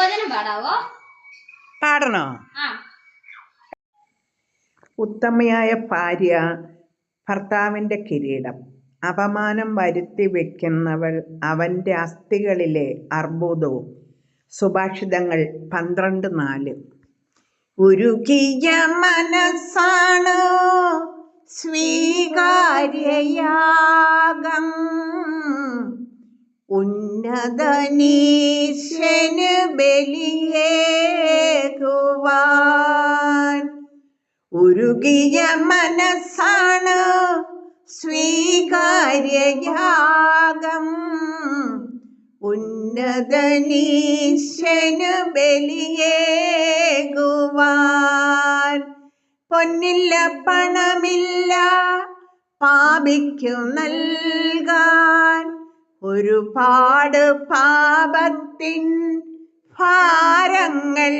തിരുവചനം പാടാവോ? പാടണോ? ഉത്തമയായ ഭാര്യ ഭർത്താവിൻ്റെ കിരീടം, അപമാനം വരുത്തി വെക്കുന്നവൾ അവൻ്റെ അസ്ഥികളിലെ അർബുദവും. സുഭാഷിതങ്ങൾ 12:4. ഉരുകിയ മനസ്സാണ് സ്വീകാര്യയാഗം, ഉന്നതനീശന് ബലിയേകുവാൻ. ഉരുകിയ മനസ്സാണ് സ്വീകാര്യയാഗം, ഉന്നതനീശന് ബലിയേകുവാൻ. പൊന്നില്ല പണമില്ല പാപിക്കു നൽകാൻ, ഒരുപാട് പാപത്തിൻ ഭാരങ്ങൾ